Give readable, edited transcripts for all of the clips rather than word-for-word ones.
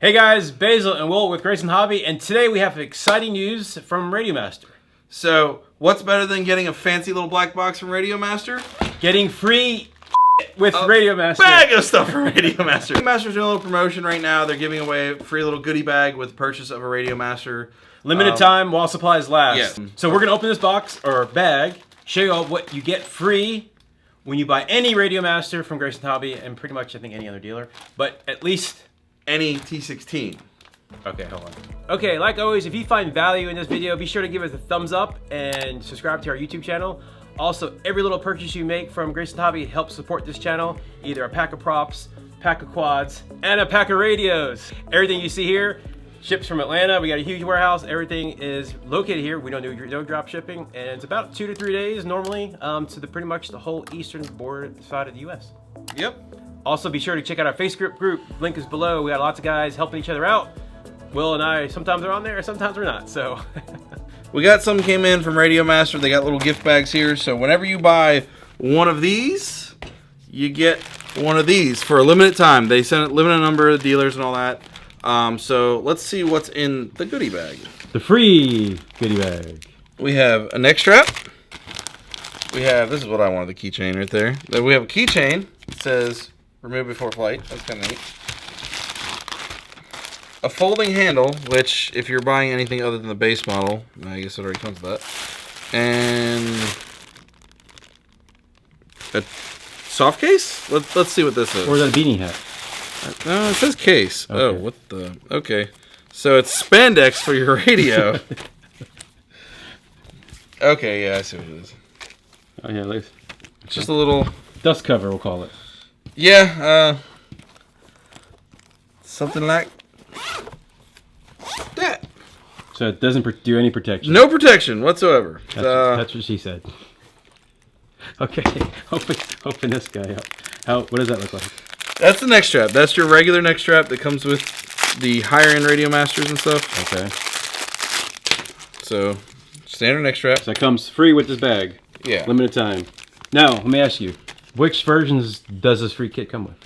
Hey guys, Basil and Will with GraysonHobby, and today we have exciting news from RadioMaster. So, what's better than getting a fancy little black box from RadioMaster? Getting free with RadioMaster. Bag of stuff from RadioMaster. RadioMaster's doing a little promotion right now. They're giving away a free little goodie bag with purchase of a RadioMaster. Limited time while supplies last. Yeah. So we're going to open this box, or bag, show you all what you get free when you buy any RadioMaster from GraysonHobby, and pretty much I think any other dealer, but at least Any T16. Okay, hold on. Okay, like always, if you find value in this video, be sure to give us a thumbs up and subscribe to our YouTube channel. Also, every little purchase you make from GraysonHobby helps support this channel. Either a pack of props, pack of quads, and a pack of radios. Everything you see here ships from Atlanta. We got a huge warehouse. Everything is located here. We don't do no drop shipping, and it's about 2 to 3 days normally to pretty much the whole eastern border side of the U.S. Yep. Also, be sure to check out our Facebook group. Link is below. We got lots of guys helping each other out. Will and I, sometimes are on there, sometimes we're not, so. We got some came in from RadioMaster. They got little gift bags here. So whenever you buy one of these, you get one of these for a limited time. They send a limited number of dealers and all that. So let's see what's in the goodie bag. The free goodie bag. We have a neck strap. We have, this is what I wanted, the keychain right there. Then we have a keychain. It says, remove before flight. That's kind of neat. A folding handle, which if you're buying anything other than the base model, I guess it already comes with that. And a soft case? Let's see what this is. Or is that a beanie hat? No, it says case. Okay. Oh, what the? Okay. So it's spandex for your radio. Okay, yeah, I see what it is. Oh yeah, like It's just a little dust cover, we'll call it. Yeah, something like that. So it doesn't do any protection. No protection whatsoever. That's what she said. Okay, open this guy up. What does that look like? That's the neck strap. That's your regular neck strap that comes with the higher end RadioMasters and stuff. Okay. So, standard neck strap. So it comes free with this bag. Yeah. Limited time. Now, let me ask you, which versions does this free kit come with?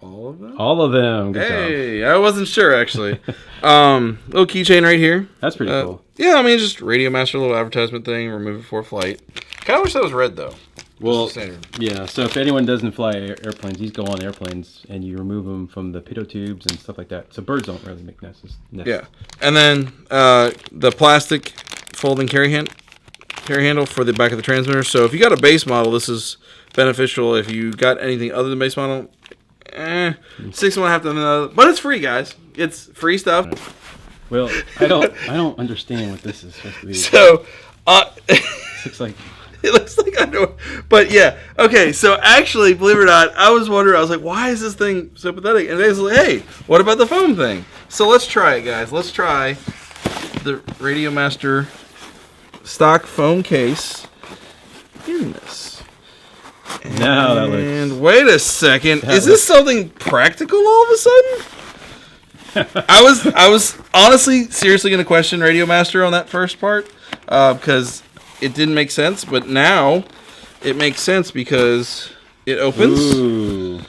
All of them? All of them. Good Hey, job. I wasn't sure actually. Little keychain right here. That's pretty cool. Yeah, I mean, just RadioMaster little advertisement thing. Remove it before flight. Kind of wish that was red though. Well, standard. yeah, so if anyone doesn't fly airplanes, these go on airplanes and you remove them from the pitot tubes and stuff like that. So birds don't really make nests. Yeah. And then the plastic folding carry handle for the back of the transmitter. So if you got a base model, this is beneficial. If you got anything other than base model, 6 1/2 to another. But it's free, guys. It's free stuff. Well, I don't understand what this is supposed to be. So It looks like it looks like I know, but yeah. Okay, so actually, believe it or not, I was wondering. I was like, why is this thing so pathetic? And they was like, hey, what about the foam thing? So let's try it, guys. Let's try the RadioMaster stock foam case in this. now that looks. And wait a second, is this something practical all of a sudden? I was honestly, seriously going to question RadioMaster on that first part because it didn't make sense, but now it makes sense because it opens. Ooh.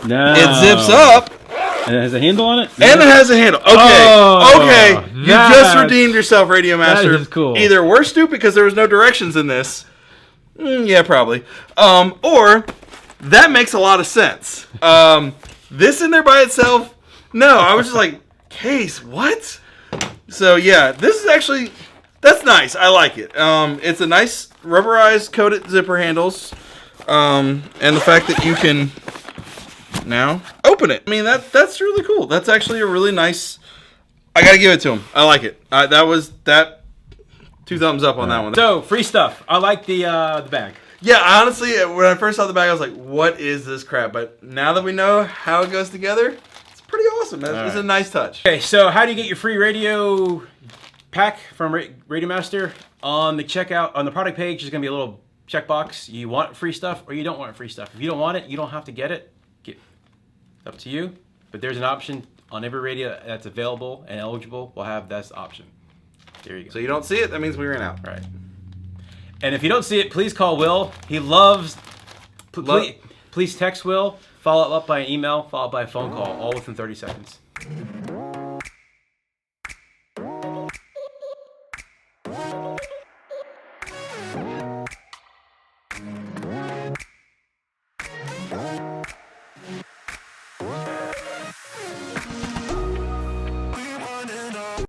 Now. It zips up. And it has a handle on it? And it has a handle. Okay. Oh, okay. You just redeemed yourself, RadioMaster. That is cool. Either we're stupid because there was no directions in this. Yeah, probably. Or that makes a lot of sense. This in there by itself, no. I was just like, case, what? So yeah, this is actually, that's nice. I like it. It's a nice rubberized coated zipper handles. And the fact that you can now open it. I mean, that's really cool. That's actually a really nice, I gotta give it to him. I like it. That 2 thumbs up on that one. So, free stuff. I like the bag. Yeah, honestly, when I first saw the bag, I was like, what is this crap? But now that we know how it goes together, it's pretty awesome. It's a nice touch. Okay, so how do you get your free radio pack from RadioMaster? On the checkout, on the product page, there's going to be a little checkbox. You want free stuff or you don't want free stuff. If you don't want it, you don't have to get it. It's up to you. But there's an option on every radio that's available and eligible. We'll have this option. There you go. So you don't see it, that means we ran out. Right. And if you don't see it, please call Will. He loves... Please text Will Follow up by an email, followed by a phone call, all within 30 seconds.